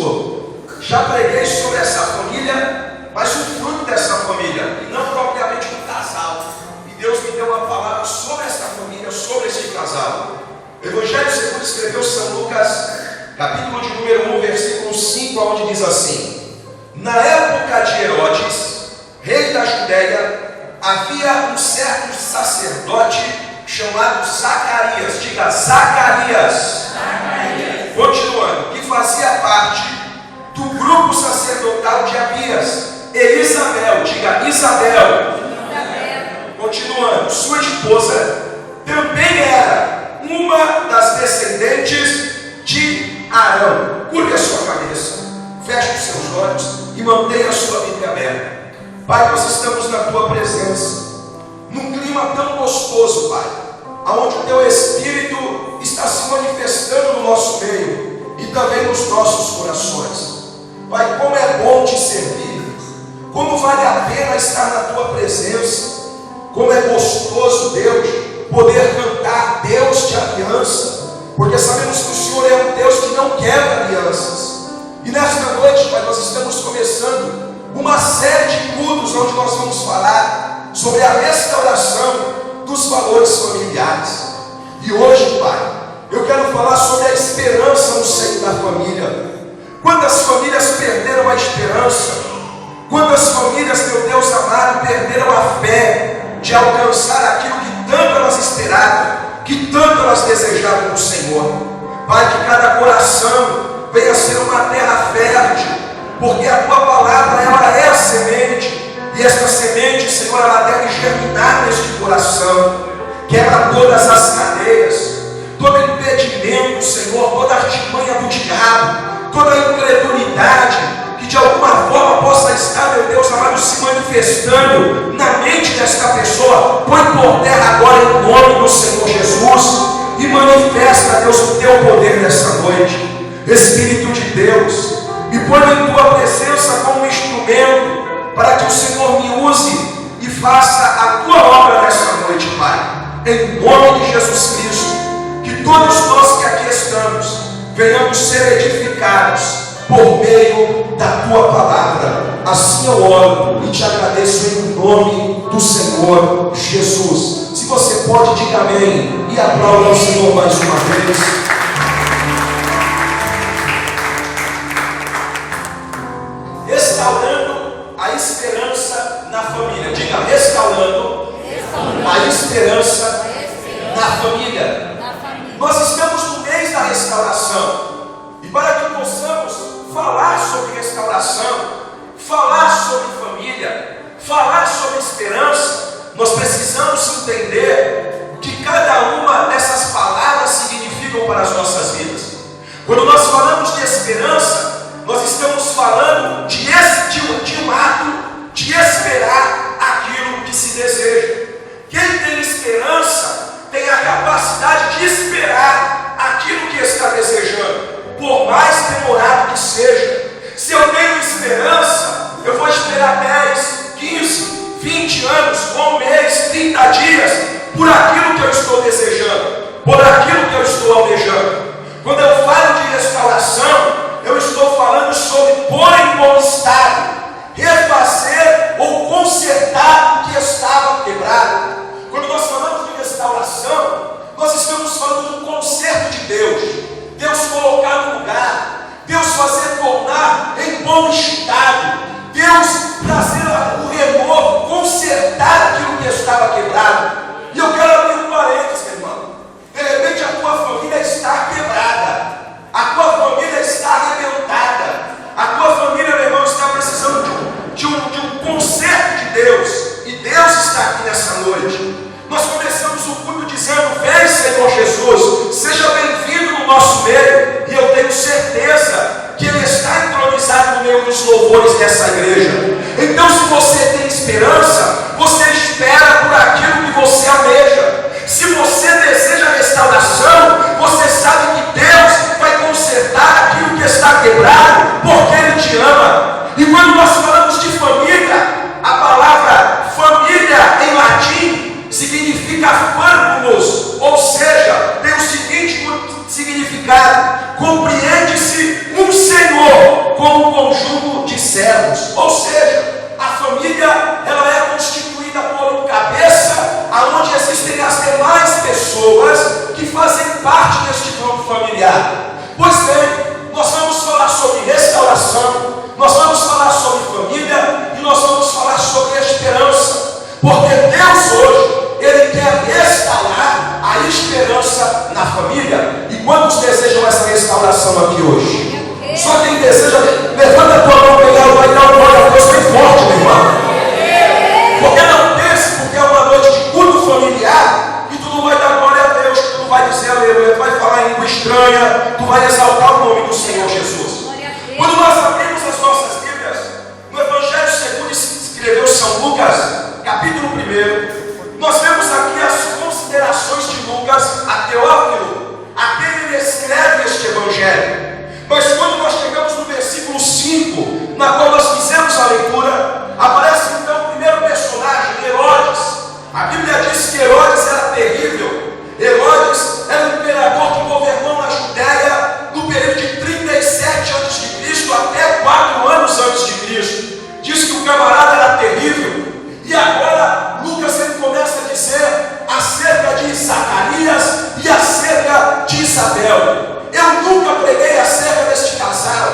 pastor, já preguei sobre essa família, mas o fruto dessa família, e não propriamente o casal. E Deus me deu uma palavra sobre essa família, sobre esse casal. O Evangelho segundo escreveu São Lucas, capítulo de número 1, versículo 5, onde diz assim: na época de Herodes, rei da Judéia, havia um certo sacerdote chamado Zacarias. Diga, Zacarias. Continuando, que fazia parte do grupo sacerdotal de Abias. E Isabel, diga, Isabel. Continuando, sua esposa também era uma das descendentes de Arão. Curve a sua cabeça, feche os seus olhos e mantenha a sua Bíblia aberta. Pai, nós estamos na tua presença, num clima tão gostoso, Pai, aonde o teu Espírito está se manifestando no nosso meio e também nos nossos corações. Pai, como é bom te servir, como vale a pena estar na tua presença, como é gostoso, Deus, poder cantar Deus de aliança, porque sabemos que o Senhor é um Deus que não quebra alianças. E nesta noite, Pai, nós estamos começando uma série de cultos onde nós vamos falar sobre a restauração dos valores familiares. E hoje, Pai, eu quero falar sobre a esperança no seio da família. Quantas famílias perderam a esperança? Quantas famílias, meu Deus amado, perderam a fé de alcançar aquilo que tanto elas esperavam, que tanto elas desejavam no Senhor? Pai, que cada coração venha ser uma terra fértil, porque a tua palavra, ela é a semente, e esta semente, Senhor, ela deve germinar neste coração. Quebra todas as cadeias, todo impedimento, Senhor, toda artimanha do diabo, toda incredulidade que de alguma forma possa estar, meu Deus amado, se manifestando na mente desta pessoa. Põe por terra agora em nome do Senhor Jesus e manifesta, Deus, o teu poder nesta noite. Espírito de Deus, me põe em tua presença como instrumento para que o Senhor me use e faça a tua obra nesta noite, Pai. Em nome de Jesus Cristo, que todos nós que aqui estamos venhamos ser edificados por meio da tua palavra. Assim eu oro e te agradeço em nome do Senhor Jesus. Se você pode, diga amém e aplauda o Senhor mais uma vez. Restaurando a esperança na família. Diga, restaurando a esperança na família. Nós estamos no mês da restauração. E para que possamos falar sobre restauração, falar sobre família, falar sobre esperança, nós precisamos entender o que cada uma dessas palavras significam para as nossas vidas. Quando nós falamos de esperança, nós estamos falando de um ato de esperar aquilo que se deseja. Quem tem esperança tem a capacidade de esperar aquilo que está desejando, por mais demorado que seja. Se eu tenho esperança, eu vou esperar 10, 15, 20 anos, um mês, 30 dias, por aquilo que eu estou desejando, por aquilo que eu estou almejando. Quando eu falo de restauração, eu estou falando sobre pôr em bom estado, refazer ou consertar o que estava quebrado. Quando nós falamos de restauração, nós estamos falando do conserto de Deus. Deus colocar no lugar, Deus fazer tornar em bom estado, Deus trazer o renovo, consertar aquilo que estava quebrado. E eu quero abrir um parênteses, meu irmão. De repente a tua família está quebrada, a tua família está arrebentada, a tua família, meu irmão, está precisando de um conserto de Deus, e Deus está aqui nessa noite. Nós começamos o culto dizendo: vem, Senhor Jesus, seja bem-vindo no nosso meio, e eu tenho certeza que Ele está entronizado no meio dos louvores dessa igreja. Então, se você tem esperança, você espera por aquilo que você almeja. Se você deseja restauração, você sabe que Deus vai consertar aquilo que está quebrado, porque Ele te ama. E quando nós falamos de família, a palavra família em latim significa famulus, ou seja, tem o seguinte significado: compreende-se um Senhor Porque Deus hoje, Ele quer restaurar a esperança na família. E quantos desejam essa restauração aqui hoje? Só quem deseja, levanta a tua mão bem alto, vai dar um glória a Deus bem forte, meu irmão. Porque não pense, porque é uma noite de culto familiar, que tu não vai dar glória a Deus, que tu não vai dizer aleluia, tu vai falar em língua estranha, tu vai exaltar o nome do Senhor Jesus. Quando nós abrimos as nossas Bíblias, no Evangelho segundo escreveu São Lucas, capítulo 1, nós vemos aqui as considerações de Lucas a Teófilo, a quem ele escreve este Evangelho. Mas quando nós chegamos no versículo 5, na qual nós fizemos a leitura, aparece então o primeiro personagem, Herodes. A Bíblia diz que Herodes era terrível. Herodes era um imperador que governou na Judéia no período de 37 a.C. até 4 anos antes de Cristo. Diz que o camarada era terrível. E agora Lucas ele começa a dizer acerca de Zacarias e acerca de Isabel. Eu nunca preguei acerca deste casal.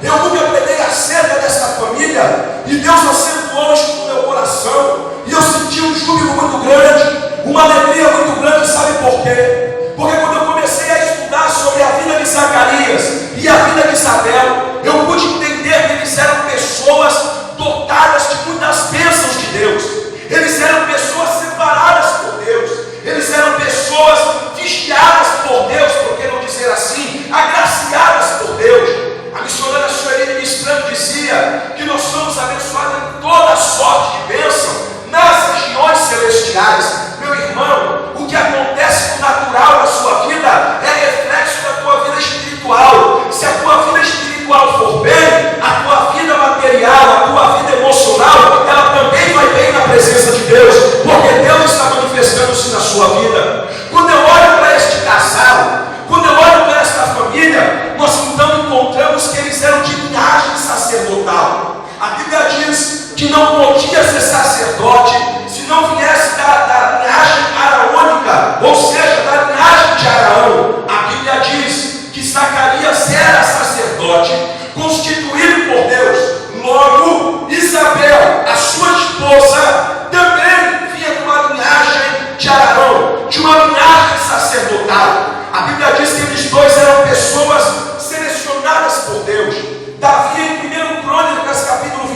Eu nunca preguei acerca desta família. E Deus acentuou isto no meu coração. E eu senti um júbilo muito grande, uma alegria muito grande, sabe por quê? Porque quando eu comecei a estudar sobre a vida de Zacarias e a vida de Isabel, eu pude entender que eles eram pessoas dotadas de muitas bênçãos de Deus. Eles eram pessoas separadas por Deus. Eles eram pessoas vigiadas por Deus, por que não dizer assim, agraciadas por Deus. A missionária Sueli ministrando dizia que nós somos abençoados em toda sorte de bênção nas regiões celestiais. Meu irmão, o que acontece no natural na sua vida é reflexo da tua vida espiritual. Se a tua vida espiritual for bem, a tua vida material, a tua vida emocional, ela também vai bem na presença de Deus, porque Deus está manifestando-se na sua vida. Quando eu olho para este casal, quando eu olho para esta família, nós então encontramos que eles eram de linhagem sacerdotal. A Bíblia diz que não podia ser sacerdote se não viesse da linhagem araônica, ou seja, da linhagem de Araão. A Bíblia diz que Zacarias era sacerdote, constituído por Deus. Logo, Isabel, a sua esposa, também vinha de uma linhagem de Arão, de uma linhagem sacerdotal. A Bíblia diz que eles dois eram pessoas selecionadas por Deus. Davi, em 1 Crônicas, capítulo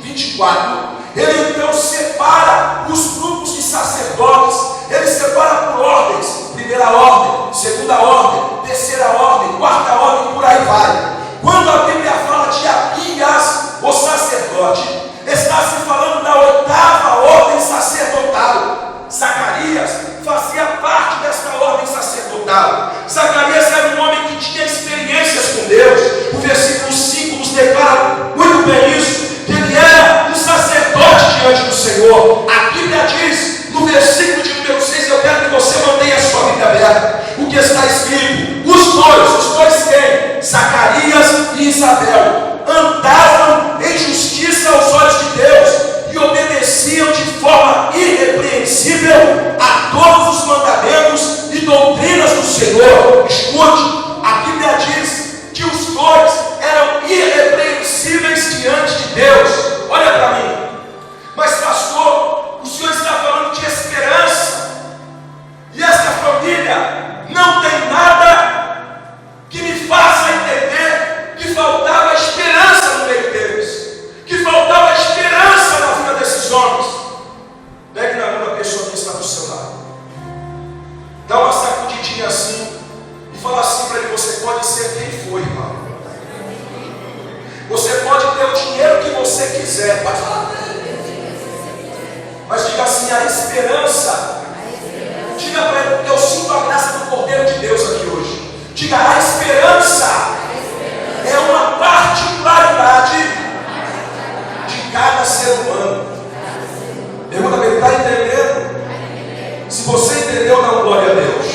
24, ele então separa os grupos de sacerdotes. Ele separa por ordens: primeira ordem, segunda ordem, terceira ordem, quarta ordem, por aí vai. Quando a Bíblia fala de Abias, o sacerdote, está se falando da 8ª ordem sacerdotal. Zacarias fazia parte desta ordem sacerdotal. Zacarias era um homem que tinha experiências com Deus. O versículo 5 nos declara muito bem isso, que ele era um sacerdote diante do Senhor. A Bíblia diz, no versículo de número 6, eu quero que você mantenha a sua Bíblia aberta, o que está escrito: os dois quem? Zacarias e Isabel andavam em justiça aos olhos de Deus e obedeciam de forma irrepreensível a todos os mandamentos e doutrinas do Senhor. Escute, a Bíblia diz que os dois eram irrepreensíveis diante de Deus. Olha para mim. Mas pastor, o senhor está falando de esperança, e esta família não tem nada que me faça entender que faltava esperança no meio deles, que faltava esperança na vida desses homens. Pegue na mão da pessoa que está do seu lado, dá uma sacudidinha assim e fala assim para ele: você pode ser quem for, irmão. Você pode ter o dinheiro que você quiser, pode falar para ele, mas diga assim: a esperança. Diga para ele, porque eu sinto a graça do Cordeiro de Deus aqui hoje. Diga: a esperança é uma particularidade de cada ser humano. Pergunta para ele: está entendendo? Se você entendeu, dá glória a Deus.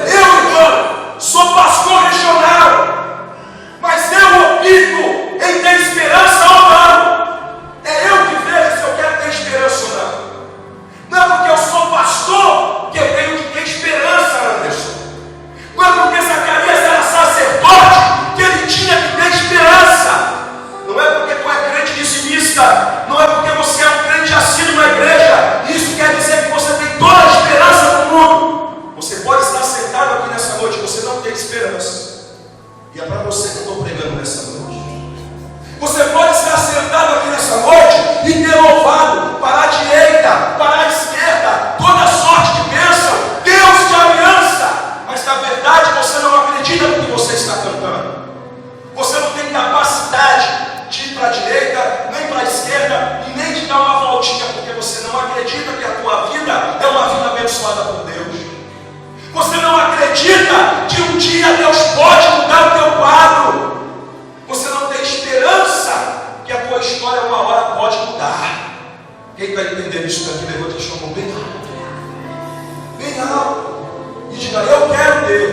Eu, irmão, sou pastor regional, mas eu opto em ter esperança ou não. É eu que vejo se eu quero ter esperança ou não. Não é porque eu sou pastor que eu tenho que ter esperança, Anderson. Não é porque Zacarias era sacerdote para você que eu estou pregando nessa noite. Você pode estar sentado aqui nessa noite e ter louvado para a direita, para a esquerda, toda sorte de bênção, Deus de aliança, mas na verdade você não acredita no que você está cantando. Você não tem capacidade de ir para a direita, nem para a esquerda, e nem de dar uma voltinha, porque você não acredita que a tua vida é uma vida abençoada por Deus. Você não acredita que um dia Deus pode mudar o teu quadro. Você não tem esperança que a tua história uma hora pode mudar. Quem está entendendo isso daqui, levanta e chamou bem alto. Bem alto. E diga, eu quero ter.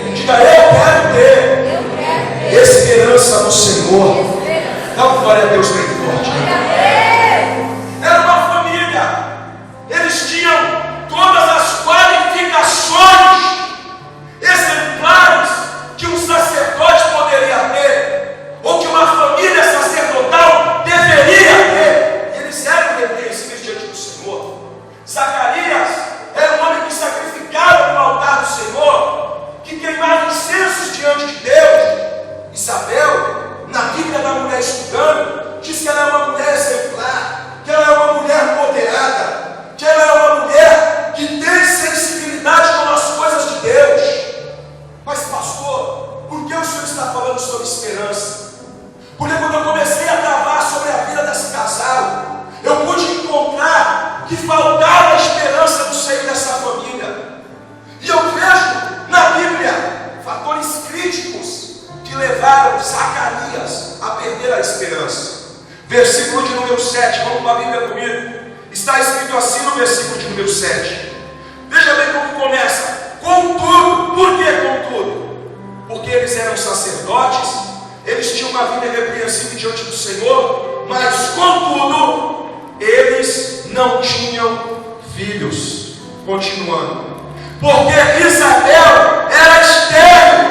E diga, eu quero ter. Esperança no Senhor. Dá uma glória a Deus bem forte. Era uma família. Eles tinham todas as qualificações exemplares que um sacerdote poderia ter, ou que uma família sacerdotal deveria ter. Eles eram reconhecidos diante do Senhor. Zacarias era um homem que sacrificava no altar do Senhor, que queimava incensos diante de Deus. Isabel, na Bíblia da mulher estudando, diz que ela é uma mulher exemplar, que ela é uma mulher moderada, que ela é uma mulher que tem sensibilidade com as coisas de Deus. Mas pastor, por que o senhor está falando sobre esperança? Porque quando eu comecei a travar sobre a vida desse casal, eu pude encontrar que faltava esperança no seio dessa família. E eu vejo na Bíblia fatores críticos que levaram Zacarias a perder a esperança. Versículo de número 7, vamos para a Bíblia comigo. Está escrito assim no versículo de número 7. Veja bem como começa. Contudo, por que contudo? Porque eles eram sacerdotes, eles tinham uma vida irrepreensível diante do Senhor, mas contudo, eles não tinham filhos. Continuando. Porque Isabel era estéril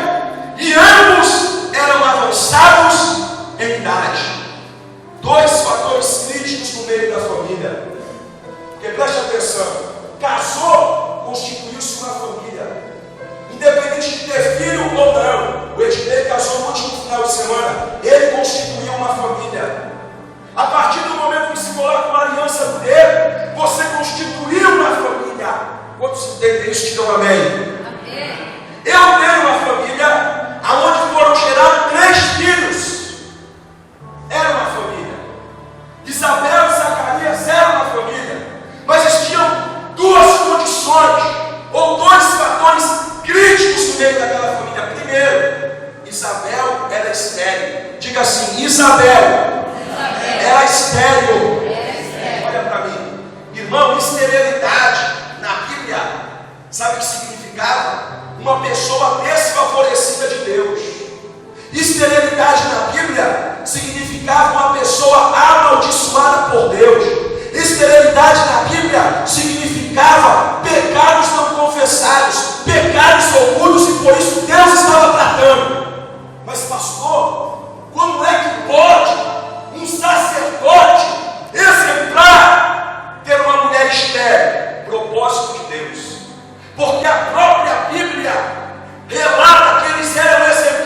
e ambos eram avançados em idade. Dois fatores críticos no meio da família. Porque preste atenção, casou, constituiu-se uma família. Independente de ter filho ou não, o Ednei casou no último final de semana, ele constituiu uma família. A partir do momento que se coloca uma aliança no dedo, você constituiu uma família. Quantos entendem isso? Digam amém. Amém. Eu tenho uma família onde foram gerados 3 filhos. Era uma família. Isabel e Zacarias eram uma família. Mas existiam 2 condições, ou 2 fatores críticos no meio daquela família. Primeiro, Isabel era estéril. Diga assim, Isabel era estéril. Olha para mim, irmão, esterilidade na Bíblia, sabe o que significava? Uma pessoa desfavorecida de Deus. Esterilidade na Bíblia significava uma pessoa amaldiçoada por Deus. Esterilidade na Bíblia significava pecados não confessados, pecados ocultos, e por isso Deus estava tratando. Mas pastor, como é que pode um sacerdote exemplar ter uma mulher estéril? Propósito de Deus. Porque a própria Bíblia relata que eles eram exemplares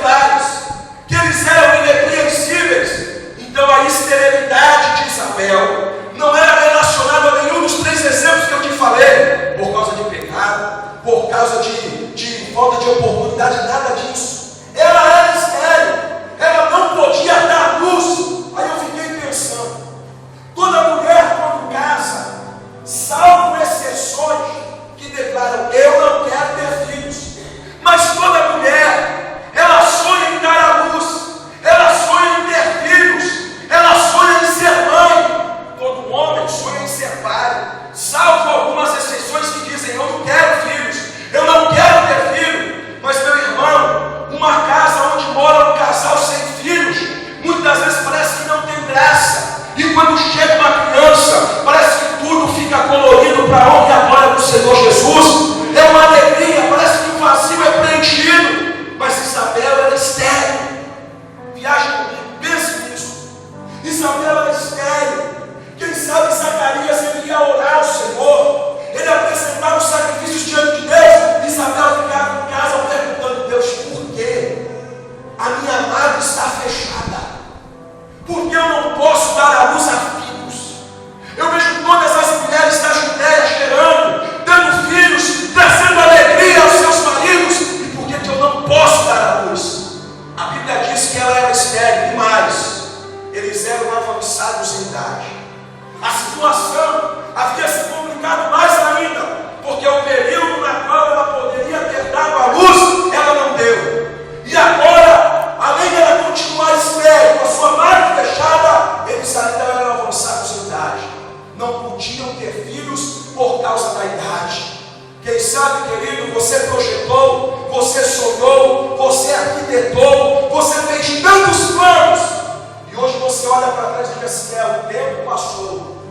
disse que ela era estéril, e mais, eles eram avançados em idade. A situação havia se complicado mais ainda, porque o período na qual ela poderia ter dado a luz, ela não deu. E agora, além de ela continuar estéril, com a sua marca fechada, eles ainda eram avançados em idade. Não podiam ter filhos por causa da idade. Quem sabe, querido, você projetou, você sonhou, você arquitetou, você fez tantos planos, e hoje você olha para trás e diz assim: o tempo passou,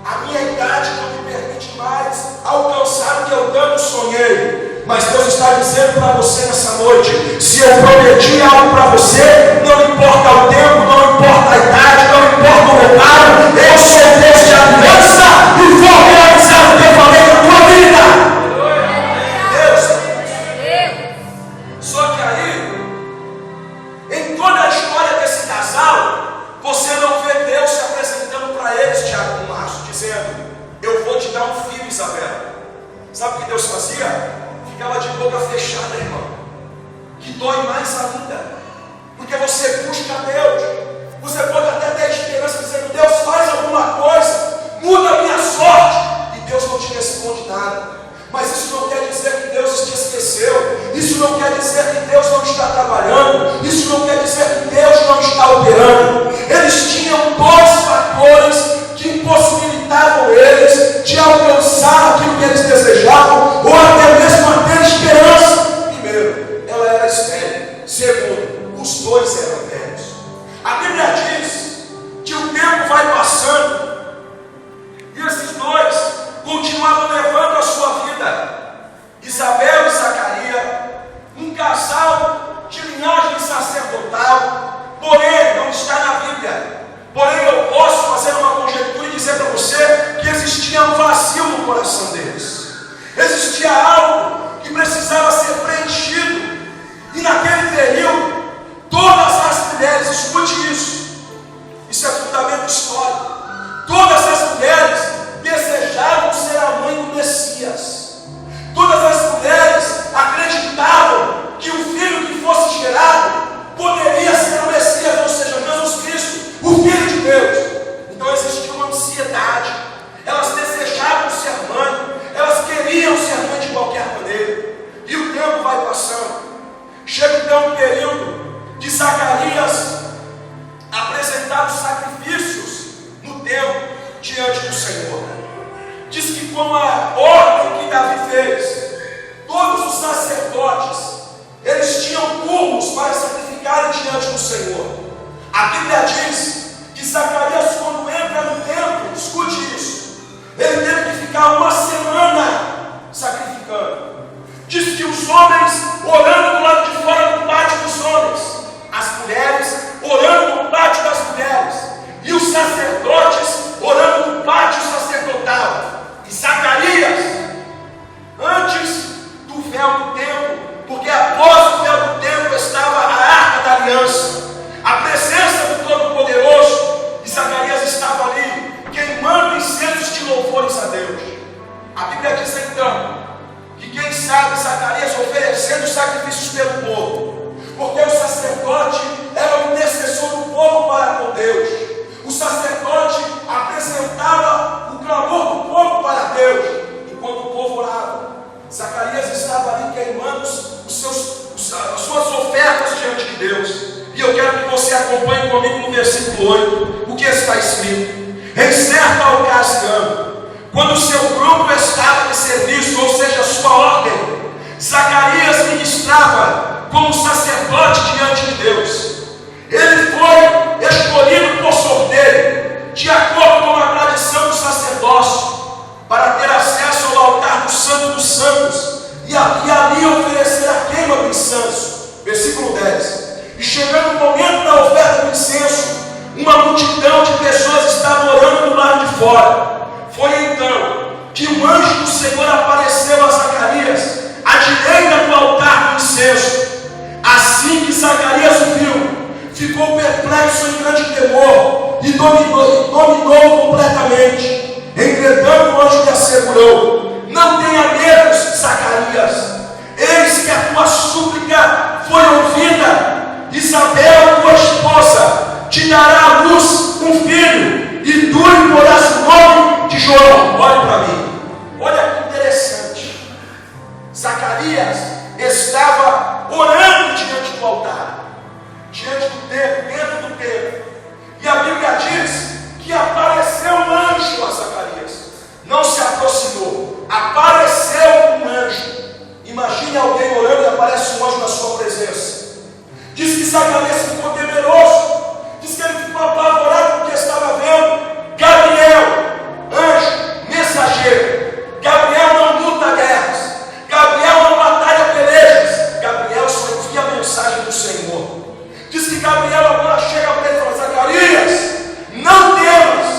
a minha idade não me permite mais alcançar o que eu tanto sonhei. Mas Deus está dizendo para você nessa noite: se eu prometi algo para você, não importa o tempo, não importa a idade, não importa o lugar, eu sou Deus de aliança e vou realizar o que eu falei na tua vida. Só que aí, em toda a história desse casal, você não vê Deus se apresentando para eles, Tiago e Márcio, dizendo: eu vou te dar um filho, Isabela. Sabe o que Deus fazia? Ficava de boca fechada, irmão, que dói mais ainda, porque você busca Deus. Você pode até ter esperança dizendo: Deus, faz alguma coisa, muda a minha sorte, e Deus não te responde nada. Mas isso não quer dizer que Deus te esqueceu, isso não quer dizer que Deus não está trabalhando, isso não quer dizer que Deus não está operando. Eles tinham dois fatores que impossibilitavam eles de alcançar aquilo que eles desejavam, ou até mesmo a ter esperança. Primeiro, ela era estéril. Segundo, os dois eram velhos. A Bíblia diz que o tempo vai passando e esses dois continuavam levando a sua vida. Isabel e Zacarias, um casal de linhagem sacerdotal, porém não está na Bíblia. Porém eu posso fazer uma conjectura e dizer para você que existia um vazio no coração deles. Existia algo que precisava ser preenchido. E naquele período, todas as mulheres, escute isso é fundamento histórico, todas as mulheres desejavam ser a mãe do Messias. Todas as mulheres acreditavam que o filho que fosse gerado poderia ser o Messias, ou seja, Jesus Cristo, o Filho de Deus. Então existia uma ansiedade. Elas desejavam ser mãe, elas queriam ser mãe de qualquer maneira. E o tempo vai passando. Chega então um período de Zacarias apresentar os sacrifícios no templo diante do Senhor. Diz que com a ordem que Davi fez, todos os sacerdotes, eles tinham turnos para sacrificarem diante do Senhor. A Bíblia diz que Zacarias, quando entra no templo, escute isso, ele teve que ficar uma semana sacrificando. Diz que os homens orando do lado de fora do pátio dos homens, as mulheres orando no pátio das mulheres, e os sacerdotes orando no pátio sacerdotal. E Zacarias, antes do véu do templo, porque após o véu do templo estava a arca da aliança, a presença do Todo-Poderoso, e Zacarias estava ali, queimando incensos de louvores a Deus. A Bíblia diz então, que quem sabe Zacarias oferecendo sacrifícios pelo povo, porque o sacerdote era o intercessor do povo para com Deus. O sacerdote apresentava o clamor do povo para Deus, enquanto o povo orava. Zacarias estava ali queimando as suas ofertas diante de Deus. E eu quero que você acompanhe comigo no versículo 8, o que está escrito. Em certa ocasião, quando o seu grupo estava de serviço, ou seja, a sua ordem, Zacarias ministrava como sacerdote diante de Deus. Ele foi escolhido por sorteio, de acordo com a tradição do sacerdócio, para ter acesso ao altar do Santo dos Santos e ali oferecer a queima do incenso. Versículo 10. E chegando o momento da oferta do incenso, uma multidão de pessoas estava orando do lado de fora. Foi então que um anjo do Senhor apareceu a Zacarias à direita do altar do incenso. Assim que Zacarias o viu, ficou perplexo em grande temor e dominou completamente. Entretanto, o anjo lhe assegurou: não tenha medo, Zacarias, eis que a tua súplica foi ouvida. Isabel, e tu imporás o nome de João. Olhe para mim. Olha que interessante. Zacarias estava orando diante do altar, diante do templo, dentro do templo. E a Bíblia diz que apareceu um anjo a Zacarias. Não se aproximou. Apareceu um anjo. Imagine alguém orando e aparece um anjo na sua presença. Diz que Zacarias ficou temeroso. Diz que ele ficou apavorado porque estava vendo Gabriel, anjo, mensageiro. Gabriel não luta guerras. Gabriel não batalha pelejas. Gabriel só envia a mensagem do Senhor. Diz que Gabriel agora chega para ele e fala: Zacarias, não temas,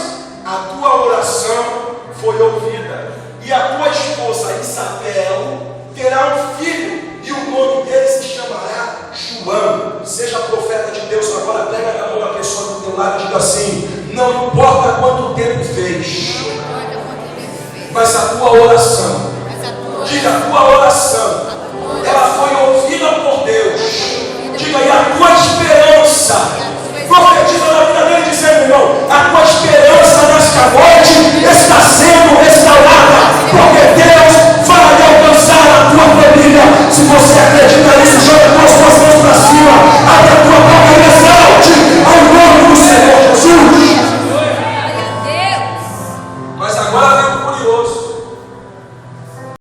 a tua oração foi ouvida. E a tua esposa Isabel terá um filho, e o nome dele se chamará João. Seja profeta de Deus agora, pega na mão da pessoa do teu lado e diga assim: não importa quanto tempo fez, mas a tua oração, diga, a tua oração, ela foi ouvida por Deus. Diga, e a